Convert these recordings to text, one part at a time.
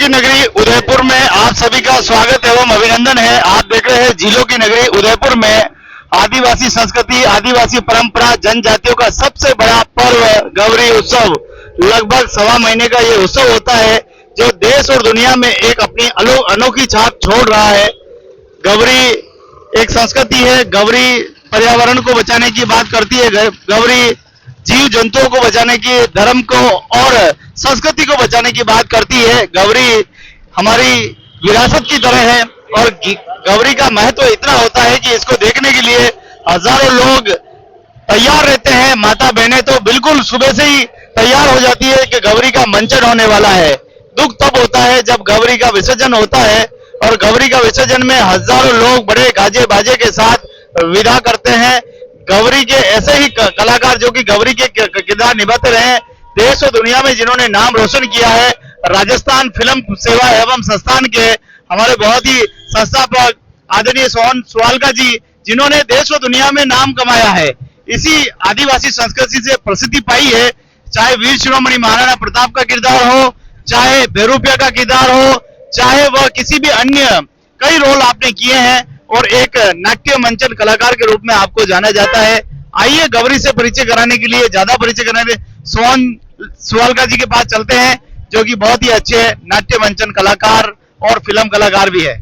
की नगरी उदयपुर में आप सभी का स्वागत एवं अभिनंदन है। आप देख रहे हैं झीलों की नगरी उदयपुर में आदिवासी संस्कृति, आदिवासी परंपरा, जनजातियों का सबसे बड़ा पर्व गौरी उत्सव। लगभग 1.25 महीने का ये उत्सव होता है जो देश और दुनिया में एक अपनी अनोखी छाप छोड़ रहा है। गौरी एक संस्कृति है। गौरी पर्यावरण को बचाने की बात करती है। गौरी जीव जंतुओं को बचाने की, धर्म को और संस्कृति को बचाने की बात करती है। गौरी हमारी विरासत की तरह है और गौरी का महत्व इतना होता है कि इसको देखने के लिए हजारों लोग तैयार रहते हैं। माता बहनें तो बिल्कुल सुबह से ही तैयार हो जाती है कि गौरी का मंचन होने वाला है। दुख तब होता है जब गौरी का विसर्जन होता है और गौरी का विसर्जन में हजारों लोग बड़े गाजे बाजे के साथ विदा करते हैं। गौरी के ऐसे ही कलाकार जो कि गौरी के किरदार निभाते रहे देश और दुनिया में, जिन्होंने नाम रोशन किया है। राजस्थान फिल्म सेवा एवं संस्थान के हमारे बहुत ही संस्थापक आदरणीय सोहन सुवालका जी, जिन्होंने देश और दुनिया में नाम कमाया है, इसी आदिवासी संस्कृति से प्रसिद्धि पाई है। चाहे वीर शिरोमणि महाराणा प्रताप का किरदार हो, चाहे बेरूपिया का किरदार हो, चाहे वह किसी भी अन्य कई रोल आपने किए हैं और एक नाट्य मंचन कलाकार के रूप में आपको जाना जाता है। आइए गौरी से परिचय कराने के लिए, ज्यादा परिचय कराने सोहन सुवालका जी के पास चलते हैं, जो कि बहुत ही अच्छे नाट्य मंचन कलाकार और फिल्म कलाकार भी है।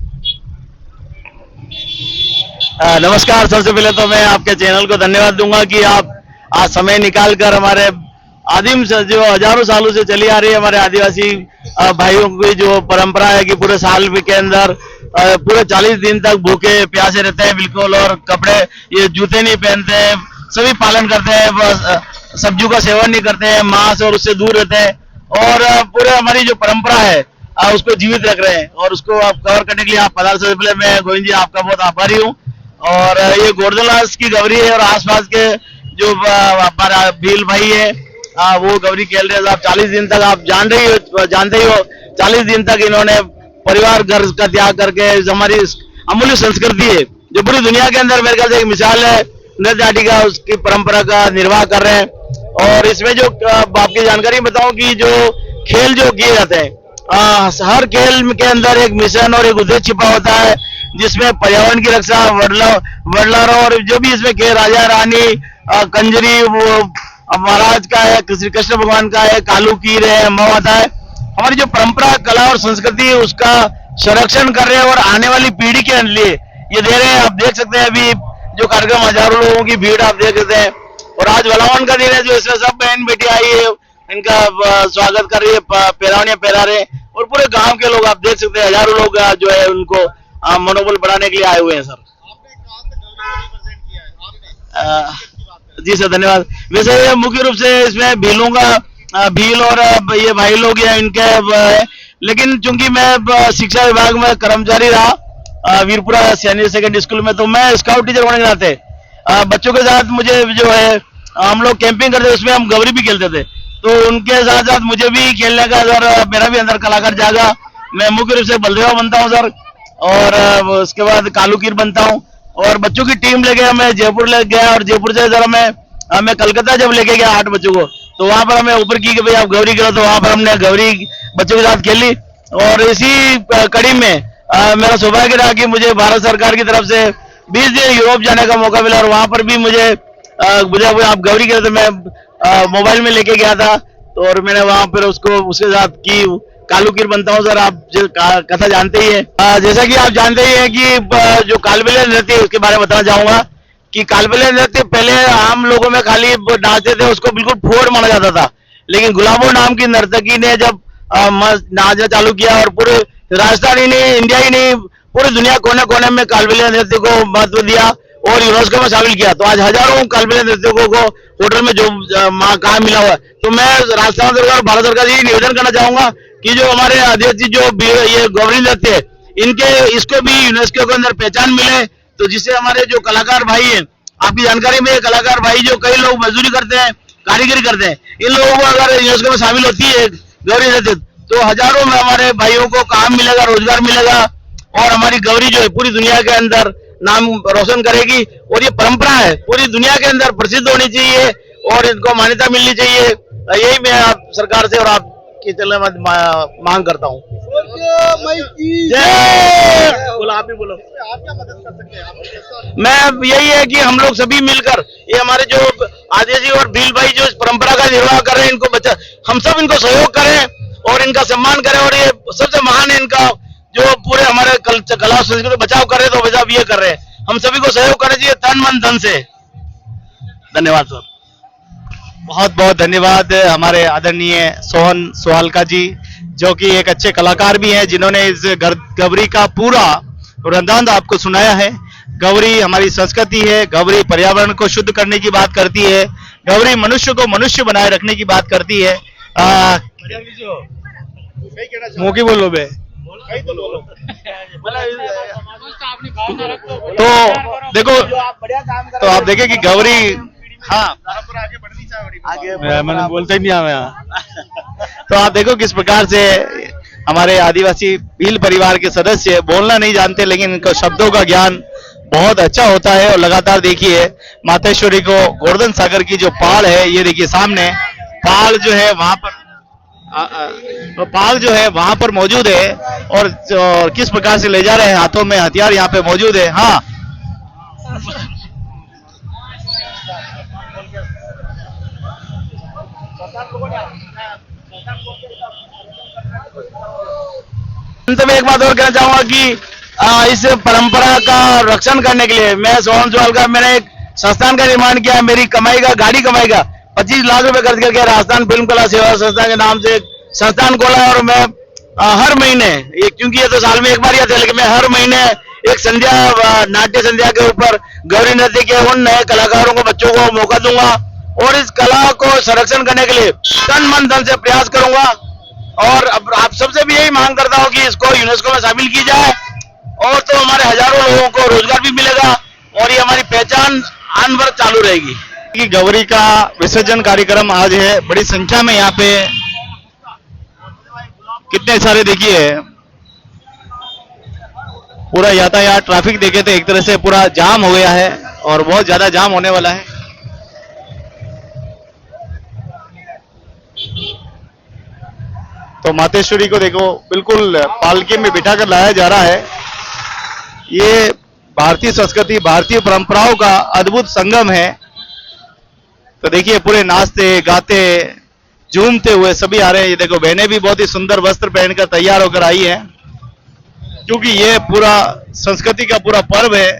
नमस्कार। सबसे पहले तो मैं आपके चैनल को धन्यवाद दूंगा कि आप आज समय निकाल कर हमारे आदिम से जो हजारों सालों से चली आ रही है हमारे आदिवासी भाइयों की जो परंपरा है कि पूरे साल के अंदर पूरे 40 दिन तक भूखे प्यासे रहते हैं बिल्कुल, और कपड़े ये जूते नहीं पहनते हैं, सभी पालन करते हैं, सब्जियों का सेवन नहीं करते हैं, मांस और उससे दूर रहते हैं और पूरे हमारी जो परंपरा है उसको जीवित रख रहे हैं। और उसको आप कवर करने के लिए आप पधार। सबसे पहले मैं गोविंद जी आपका बहुत आभारी हूँ। और ये गोवर्धनदास की गौरी है और आसपास के जो हमारा भील भाई है वो गौरी खेल रहे हैं। आप 40 दिन तक आप जानते ही हो 40 दिन तक इन्होंने परिवार घर का त्याग करके हमारी अमूल्य संस्कृति है जो पूरी दुनिया के अंदर मेरे ख्याल से एक मिसाल है, नृत्य नाटिका उसकी परंपरा का निर्वाह कर रहे हैं। और इसमें जो आपकी जानकारी बताऊं कि जो खेल जो किए जाते हैं हर खेल के अंदर एक मिशन और एक उद्देश्य छिपा होता है, जिसमें पर्यावरण की रक्षा, वडलारों और जो भी इसमें खेल, राजा रानी, कंजरी, वो महाराज का है, श्री कृष्ण भगवान का है, कालू कीर है, माता है। हमारी जो परंपरा, कला और संस्कृति है उसका संरक्षण कर रहे हैं और आने वाली पीढ़ी के लिए ये दे रहे हैं। आप देख सकते हैं अभी जो कार्यक्रम, हजारों लोगों की भीड़ आप देख सकते हैं। और आज वलावन का दिन है जो इसमें सब बहन बेटी आई है, इनका स्वागत कर रही है, पैरावनियां पहरा रहे हैं और पूरे गांव के लोग आप देख सकते हैं, हजारों लोग जो है उनको मनोबल बढ़ाने के लिए आए हुए हैं। सर जी सर, धन्यवाद। वैसे मुख्य रूप से इसमें भीलों का भील और ये भाई लोग हैं इनके, लेकिन चूंकि मैं शिक्षा विभाग में कर्मचारी रहा वीरपुरा सीनियर सेकेंडरी स्कूल में, तो मैं स्काउट टीचर होने के नाते बच्चों के साथ मुझे जो है हम लोग कैंपिंग करते, उसमें हम गौरी भी खेलते थे, तो उनके साथ साथ मुझे भी खेलने का सर मेरा भी अंदर कलाकार जागा। मैं मुख्य रूप से बलदेवा बनता हूँ सर, और उसके बाद कालूकीर बनता हूँ और बच्चों की टीम लेके मैं जयपुर ले गया और जयपुर से जरा मैं कलकत्ता जब लेके गया 8 बच्चों को, तो वहां पर हमें ऊपर की कि भाई आप गौरी खेलो, तो वहां पर हमने गौरी बच्चों के साथ खेली। और इसी कड़ी में मेरा सौभाग्य रहा कि मुझे भारत सरकार की तरफ से 20 दिन यूरोप जाने का मौका मिला और वहां पर भी मुझे आप गौरी खेलो, तो मैं मोबाइल में लेके गया था, तो और मैंने वहां पर उसके साथ की कालूकीर बनता हूँ सर। आप कथा जानते ही है, जैसा कि आप जानते ही है कि जो कालबेलिया नृत्य है उसके बारे में बताना चाहूंगा कि कालबेलिया नृत्य पहले आम लोगों में खाली नाचते थे, उसको बिल्कुल फोड़ माना जाता था, लेकिन गुलाबो नाम की नर्तकी ने जब नाचना चालू किया और पूरे राजस्थान ही नहीं, इंडिया ही नहीं, पूरी दुनिया कोने कोने में कालबेलिया नृत्य को महत्व दिया और यूनेस्को में शामिल किया, तो आज हजारों कालबेलिया नृत्यकों को होटल में जो काम मिला हुआ है। तो मैं राजस्थान सरकार, भारत सरकार से निवेदन करना चाहूंगा कि जो हमारे आदिवासी जो ये गौरी नृत्य है, इसको भी यूनेस्को के अंदर पहचान मिले, तो जिससे हमारे जो कलाकार भाई हैं, आपकी जानकारी में कलाकार भाई जो कई लोग मजदूरी करते हैं, कारीगरी करते हैं, इन लोगों को अगर यूनेस्को में शामिल होती है गौरी नृत्य, तो हजारों में हमारे भाइयों को काम मिलेगा, रोजगार मिलेगा और हमारी गौरी जो है पूरी दुनिया के अंदर नाम रोशन करेगी। और ये परंपरा है, पूरी दुनिया के अंदर प्रसिद्ध होनी चाहिए और इनको मान्यता मिलनी चाहिए। यही मैं आप सरकार से और आपके चलने में मांग करता हूँ। जय। बोलो, आप भी बोलो। आप क्या मदद कर सकते हैं? आप मैं यही है कि हम लोग सभी मिलकर ये हमारे जो आदिवासी और भील भाई जो इस परंपरा का निर्वाह कर रहे हैं, इनको बचा, हम सब इनको सहयोग करें और इनका सम्मान करें। और ये सबसे महान है इनका जो पूरे हमारे कला संस्कृति बचाव कर रहे, तो बचाव ये कर रहे हैं। हम सभी को सहयोग करना चाहिए तन मन धन से। धन्यवाद सर। बहुत बहुत धन्यवाद हमारे आदरणीय सोहन सोहालका जी, जो कि एक अच्छे कलाकार भी हैं, जिन्होंने इस गौरी का पूरा वृंदावन आपको सुनाया है। गौरी हमारी संस्कृति है, गौरी पर्यावरण को शुद्ध करने की बात करती है, गौरी मनुष्य को मनुष्य बनाए रखने की बात करती है। मुंह की बोलो बे। तो देखो, तो आप देखें कि गौरी, हाँ मैंने बोलते ही नहीं आया यहाँ। तो आप देखो किस प्रकार से हमारे आदिवासी भील परिवार के सदस्य बोलना नहीं जानते, लेकिन इनको शब्दों का ज्ञान बहुत अच्छा होता है। और लगातार देखिए मातेश्वरी को गोवर्धन सागर की जो पाल है, ये देखिए सामने पाल जो है वहां पर पाल जो है वहां पर मौजूद है। और किस प्रकार से ले जा रहे हैं, हाथों में हथियार यहाँ पे मौजूद है। हाँ अंत में एक बात और कहना चाहूंगा कि इस परंपरा का रक्षण करने के लिए मैं सोहन सोहाल का, मैंने एक संस्थान का निर्माण किया। मेरी कमाई का, गाड़ी कमाई का 25 लाख रुपए खर्च करके राजस्थान फिल्म कला सेवा संस्थान के नाम से एक संस्थान खोला। और मैं हर महीने, ये क्योंकि ये तो साल में एक बार ही आता है, लेकिन मैं हर महीने एक संध्या, नाट्य संध्या के ऊपर गौरी नृत्य के उन नए कलाकारों को, बच्चों को मौका दूंगा और इस कला को संरक्षण करने के लिए तन मन धन से प्रयास करूंगा। और अब आप सबसे भी यही मांग करता हूं कि इसको यूनेस्को में शामिल की जाए, और तो हमारे हजारों लोगों को रोजगार भी मिलेगा और ये हमारी पहचान आन वर्ष चालू रहेगी। कि गौरी का विसर्जन कार्यक्रम आज है, बड़ी संख्या में यहाँ पे कितने सारे, देखिए पूरा यातायात ट्रैफिक देखे तो एक तरह से पूरा जाम हो गया है और बहुत ज्यादा जाम होने वाला है। तो मातेश्वरी को देखो बिल्कुल पालकी में बिठाकर लाया जा रहा है। ये भारतीय संस्कृति, भारतीय परंपराओं का अद्भुत संगम है। तो देखिए पूरे नाचते गाते झूमते हुए सभी आ रहे हैं। ये देखो बहनें भी बहुत ही सुंदर वस्त्र पहनकर तैयार होकर आई है, क्योंकि ये पूरा संस्कृति का पूरा पर्व है।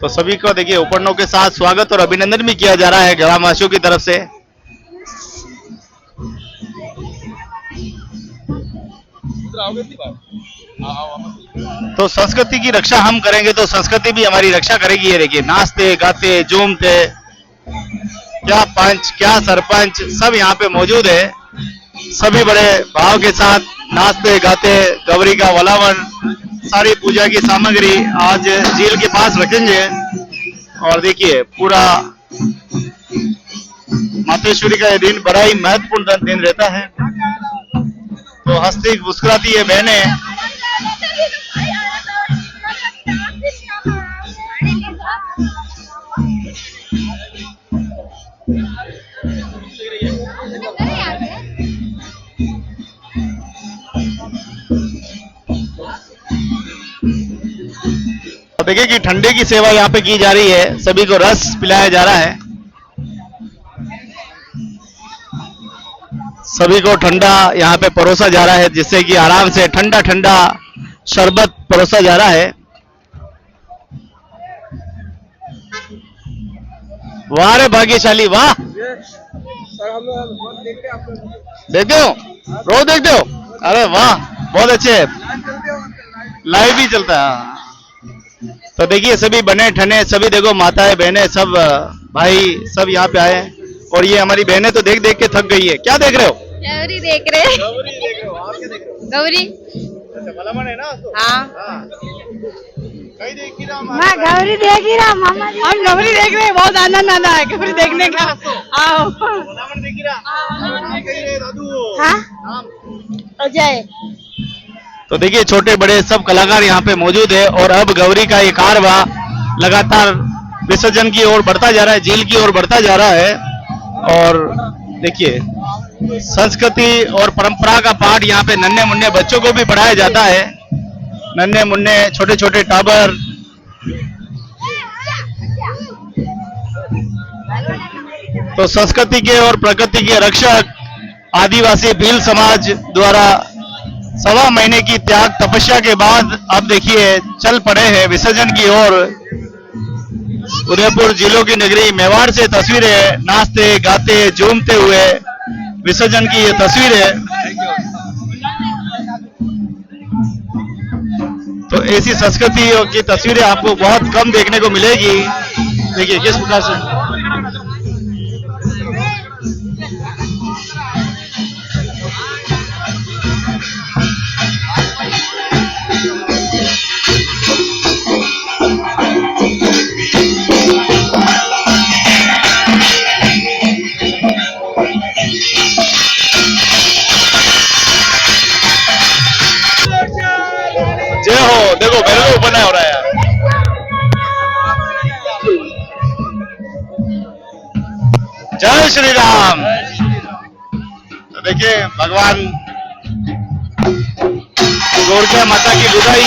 तो सभी को देखिए उपकरणों के साथ स्वागत और अभिनंदन भी किया जा रहा है ग्रामवासियों की तरफ से। तो संस्कृति की रक्षा हम करेंगे तो संस्कृति भी हमारी रक्षा करेगी। ये देखिए नाचते गाते झूमते, क्या पंच क्या सरपंच सब यहाँ पे मौजूद है। सभी बड़े भाव के साथ नाचते गाते गौरी का वलावन, सारी पूजा की सामग्री आज झील के पास रखेंगे। और देखिए पूरा मातेश्वरी का ये दिन बड़ा ही महत्वपूर्ण दिन रहता है। तो हंसती मुस्कुराती है बहनें। देखिए कि ठंडे की सेवा यहाँ पे की जा रही है, सभी को रस पिलाया जा रहा है। सभी को ठंडा यहाँ पे परोसा जा रहा है, जिससे कि आराम से ठंडा ठंडा शरबत परोसा जा रहा है। वाह रे भाग्यशाली, वाह। देखते हो, रोज देखते हो? अरे वाह, बहुत अच्छे, लाइव भी चलता है। तो देखिए सभी बने ठने, सभी देखो माताएं बहनें सब भाई सब यहाँ पे आए हैं। और ये हमारी बहनें तो देख देख के थक गई है। क्या देख रहे हो? गौरी देख रहे। गौरी देख रहे हो? आप क्या देख रहे हो? गौरी। अच्छा वलावन है ना? तो हाँ। कहीं देख ही रहा, मैं गौरी देख ही रहा मामा जी। हम गौरी देख रहे हैं, बहुत आनंद आता है गौरी देखने का। आओ। वलावन देख ही रहा। दादू। हाँ। अजय। तो देखिए छोटे बड़े सब कलाकार यहाँ पे मौजूद है। और अब गौरी का ये कारवा लगातार विसर्जन की ओर बढ़ता जा रहा है, झील की ओर बढ़ता जा रहा है। और देखिए संस्कृति और परंपरा का पाठ यहाँ पे नन्हे मुन्ने बच्चों को भी पढ़ाया जाता है। नन्हे मुन्ने छोटे छोटे टाबर तो संस्कृति के और प्रकृति के रक्षक आदिवासी भील समाज द्वारा 1.25 महीने की त्याग तपस्या के बाद अब देखिए चल पड़े हैं विसर्जन की ओर। उदयपुर जिलों की नगरी मेवाड़ से तस्वीरें, नाचते गाते झूमते हुए विसर्जन की ये तस्वीर है। तो ऐसी संस्कृति की तस्वीरें आपको बहुत कम देखने को मिलेगी। देखिए किस प्रकार से जय हो। देखो मेरे को ऊपर नहीं हो रहा है यार। जय श्री राम। तो देखिए भगवान गोरखा माता की विदाई।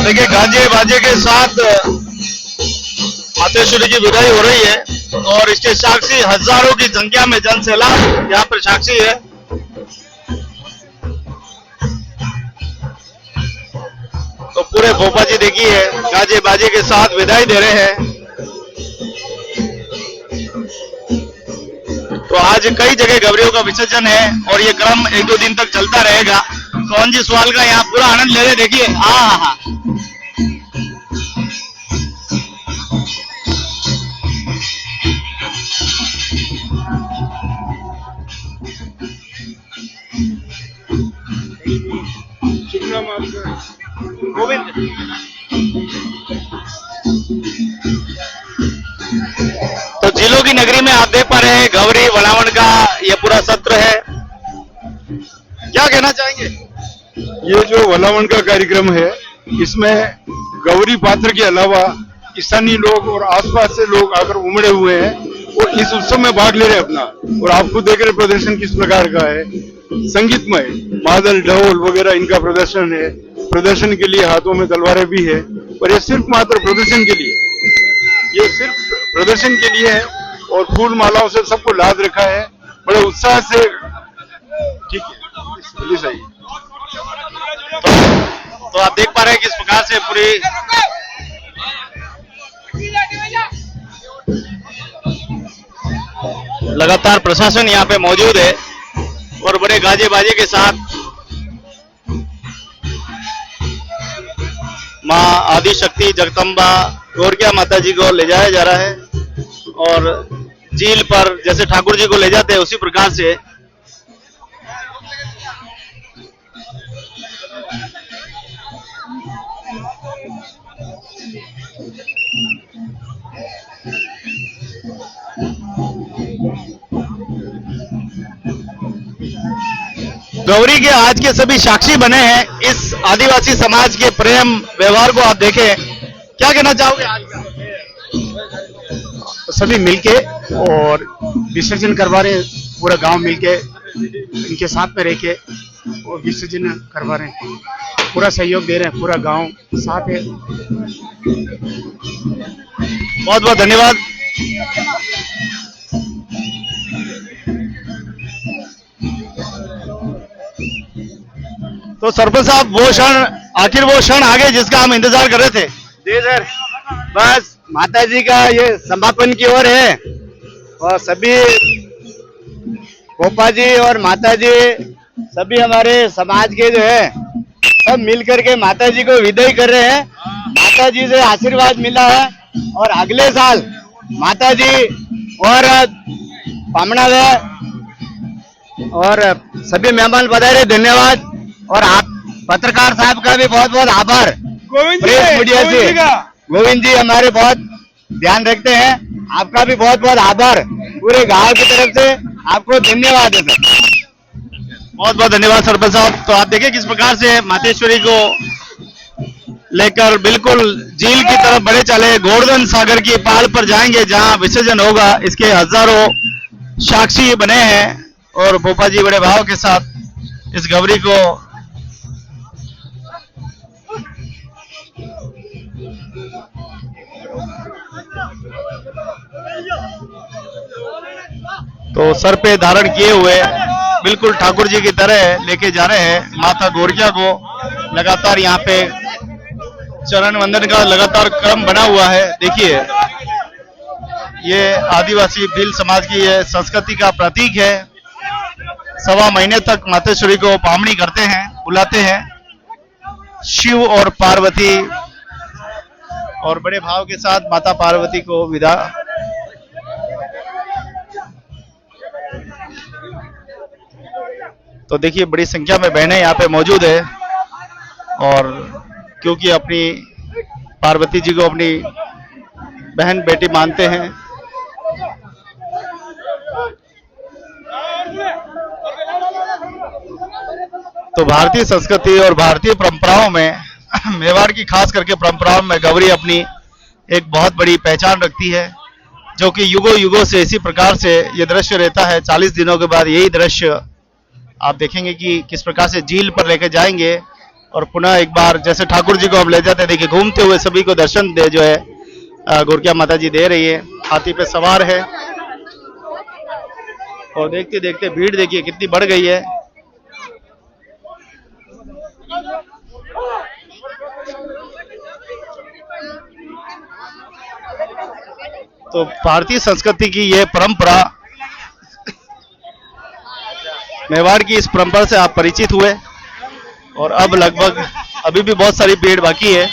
देखिए गाजे बाजे के साथ मातेश्वरी की विदाई हो रही है और इसके साक्षी हजारों की संख्या में जन सैलाब यहाँ पर साक्षी है। तो पूरे भोपा जी देखिए गाजे बाजे के साथ विदाई दे रहे हैं। तो आज कई जगह गवरियों का विसर्जन है और ये क्रम 1-2 दिन तक चलता रहेगा। कौन जी सवाल का यहाँ पूरा आनंद ले रहे देखिए। हाँ। गोविंद तो जिलों की नगरी में आप देख पा रहे हैं गौरी वलावण का ये पूरा सत्र है। क्या कहना चाहेंगे? ये जो वलावण का कार्यक्रम है इसमें गौरी पात्र के अलावा स्थानीय लोग और आसपास से लोग आकर उमड़े हुए हैं और इस उत्सव में भाग ले रहे हैं अपना। और आपको देख रहे प्रदर्शन किस प्रकार का है, संगीतमय, मादल ढोल वगैरह इनका प्रदर्शन है। प्रदर्शन के लिए हाथों में तलवारें भी है और ये सिर्फ मात्र प्रदर्शन के लिए, ये सिर्फ प्रदर्शन के लिए है और फूल मालाओं से सबको लाद रखा है बड़े उत्साह से। ठीक है, सही। तो आप देख पा रहे हैं किस प्रकार से पूरी लगा लगातार प्रशासन यहाँ पे मौजूद है और बड़े गाजे बाजे के साथ माँ आदिशक्ति जगदम्बा गोरकिया माता जी को ले जाया जा रहा है और झील पर जैसे ठाकुर जी को ले जाते हैं उसी प्रकार से गौरी के आज के सभी साक्षी बने हैं इस आदिवासी समाज के प्रेम व्यवहार को आप देखें, क्या कहना चाहोगे आज का? सभी मिलके और विसर्जन करवा रहे हैं, पूरा गांव मिलके इनके साथ में रह के और विसर्जन करवा रहे हैं, पूरा सहयोग दे रहे हैं, पूरा गांव साथ है। बहुत बहुत धन्यवाद। तो सरपंच साहब वो क्षण, आखिर वो क्षण आ गए जिसका हम इंतजार कर रहे थे। जी सर, बस माता जी का ये समापन की ओर है और सभी गोपा जी और माता जी सभी हमारे समाज के जो है सब मिल करके माता जी को विदाई कर रहे हैं। माता जी से आशीर्वाद मिला है और अगले साल माता जी और पामना और सभी मेहमान पधारे, धन्यवाद। और आप पत्रकार साहब का भी बहुत बहुत आभार। प्रेस मीडिया से गोविंद जी हमारे बहुत ध्यान रखते हैं, आपका भी बहुत बहुत आभार। पूरे गांव की तरफ से आपको धन्यवाद है सर। बहुत बहुत धन्यवाद सरपंच साहब। तो आप देखिए किस प्रकार से मातेश्वरी को लेकर बिल्कुल झील की तरफ बड़े चले, गोवर्धन सागर की पहाड़ पर जाएंगे जहां विसर्जन होगा। इसके हजारों साक्षी बने हैं और भोपा जी बड़े भाव के साथ इस गौरी को तो सर पे धारण किए हुए बिल्कुल ठाकुर जी की तरह लेके जा रहे हैं माता गोरकिया को। लगातार यहाँ पे चरण वंदन का लगातार क्रम बना हुआ है। देखिए ये आदिवासी भील समाज की ये संस्कृति का प्रतीक है। 1.25 महीने तक मातेश्वरी को पामनी करते हैं, बुलाते हैं। शिव और पार्वती और बड़े भाव के साथ माता पार्वती को विदा। तो देखिए बड़ी संख्या में बहनें यहाँ पे मौजूद है और क्योंकि अपनी पार्वती जी को अपनी बहन बेटी मानते हैं, तो भारतीय संस्कृति और भारतीय परंपराओं में मेवाड़ की खास करके परंपराओं में गौरी अपनी एक बहुत बड़ी पहचान रखती है, जो कि युगों युगों से इसी प्रकार से ये दृश्य रहता है। 40 दिनों के बाद यही दृश्य आप देखेंगे कि किस प्रकार से झील पर लेकर जाएंगे और पुनः एक बार जैसे ठाकुर जी को हम ले जाते हैं। देखिए घूमते हुए सभी को दर्शन दे जो है गोरकिया माता जी दे रही है, हाथी पे सवार है और देखते देखते भीड़ देखिए कितनी बढ़ गई है। तो भारतीय संस्कृति की ये परंपरा, मेवाड़ की इस परंपरा से आप परिचित हुए और अब लगभग अभी भी बहुत सारी भीड़ बाकी है।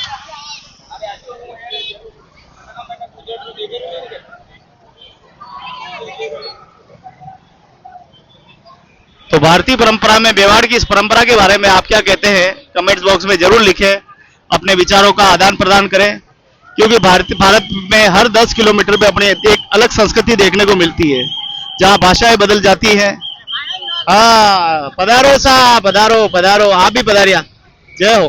तो भारतीय परंपरा में मेवाड़ की इस परंपरा के बारे में आप क्या कहते हैं, कमेंट्स बॉक्स में जरूर लिखें, अपने विचारों का आदान प्रदान करें, क्योंकि भारत में हर 10 किलोमीटर पे अपने एक अलग संस्कृति देखने को मिलती है, जहां भाषाएं बदल जाती हैं। हाँ पधारो साहब, पधारो पधारो, आप भी पधारिया, जय हो।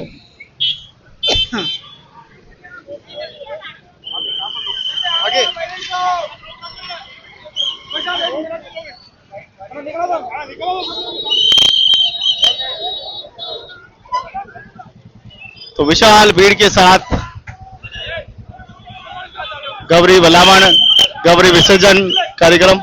आगे तो विशाल भीड़ के साथ गौरी वलावण गौरी विसर्जन कार्यक्रम